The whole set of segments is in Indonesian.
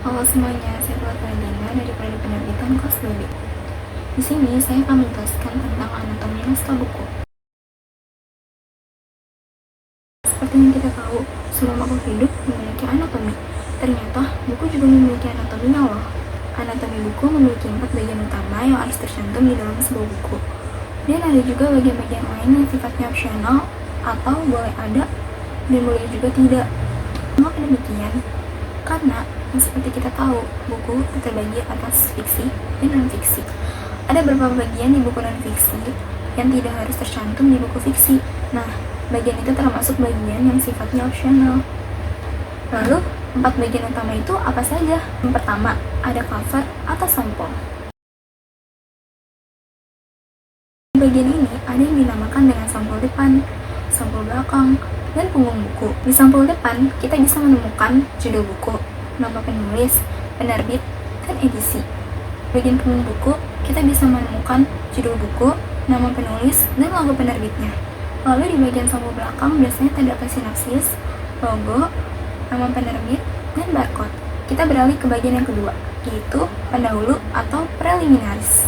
Halo semuanya, saya Keluarga Dina dari Prodi Penerbitan Kelas 2B. Di sini saya akan menjelaskan tentang anatomi naskah buku. Seperti yang kita tahu, semua makhluk hidup memiliki anatomi. Ternyata buku juga memiliki anatominya loh. Anatomi buku memiliki 4 bagian utama yang harus tercantum di dalam sebuah buku. Dan ada juga bagian-bagian lain yang sifatnya opsional atau boleh ada dan boleh juga tidak. Mengapa demikian? Karena yang seperti kita tahu, buku terbagi atas fiksi dan non-fiksi. Ada beberapa bagian di buku non-fiksi yang tidak harus tercantum di buku fiksi. Nah, bagian itu termasuk bagian yang sifatnya opsional. Lalu, 4 bagian utama itu apa saja? Yang pertama, ada cover atau sampul. Di bagian ini ada yang dinamakan dengan sampul depan, sampul belakang, dan punggung buku. Di sampul depan, kita bisa menemukan judul buku, nama penulis, penerbit, dan edisi. Bagian punggung buku, kita bisa menemukan judul buku, nama penulis, dan logo penerbitnya. Lalu di bagian sampul belakang biasanya terdapat sinopsis, logo, nama penerbit, dan barcode. Kita beralih ke bagian yang kedua, yaitu pendahulu atau preliminaris.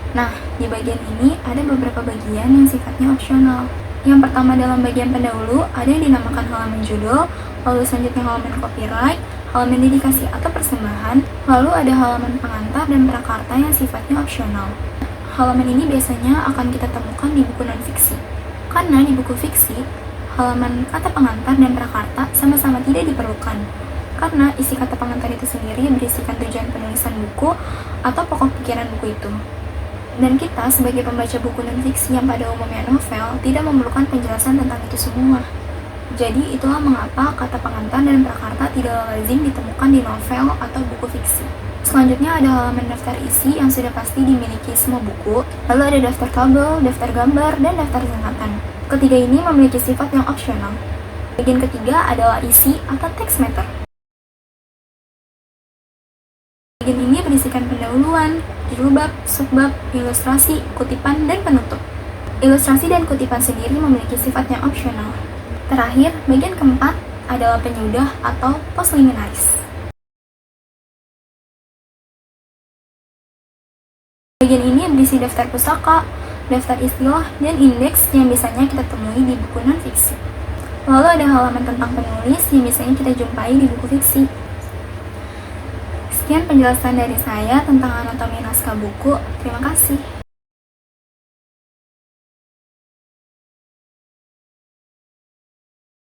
Nah, di bagian ini ada beberapa bagian yang sifatnya opsional. Yang pertama dalam bagian pendahulu ada yang dinamakan halaman judul, lalu selanjutnya halaman copyright, halaman dedikasi atau persembahan, lalu ada halaman pengantar dan prakarta yang sifatnya opsional. Halaman ini biasanya akan kita temukan di buku non-fiksi. Karena di buku fiksi, halaman kata pengantar dan prakarta sama-sama tidak diperlukan. Karena isi kata pengantar itu sendiri berisikan tujuan penulisan buku atau pokok pikiran buku itu. Dan kita sebagai pembaca buku non-fiksi yang pada umumnya novel tidak memerlukan penjelasan tentang itu semua. Jadi itulah mengapa kata pengantar dan prakarta tidak lazim ditemukan di novel atau buku fiksi. Selanjutnya ada halaman daftar isi yang sudah pasti dimiliki semua buku. Lalu ada daftar tabel, daftar gambar, dan daftar singkatan. Ketiga ini memiliki sifat yang opsional. Bagian ketiga adalah isi atau text matter. Bagian ini berisikan pendahuluan, judul bab, subbab, ilustrasi, kutipan, dan penutup. Ilustrasi dan kutipan sendiri memiliki sifat yang opsional. Terakhir, bagian keempat adalah penyudah atau postliminaris. Bagian ini berisi daftar pusaka, daftar istilah, dan indeks yang biasanya kita temui di buku non-fiksi. Lalu ada halaman tentang penulis yang biasanya kita jumpai di buku fiksi. Sekian penjelasan dari saya tentang anatomi naskah buku. Terima kasih.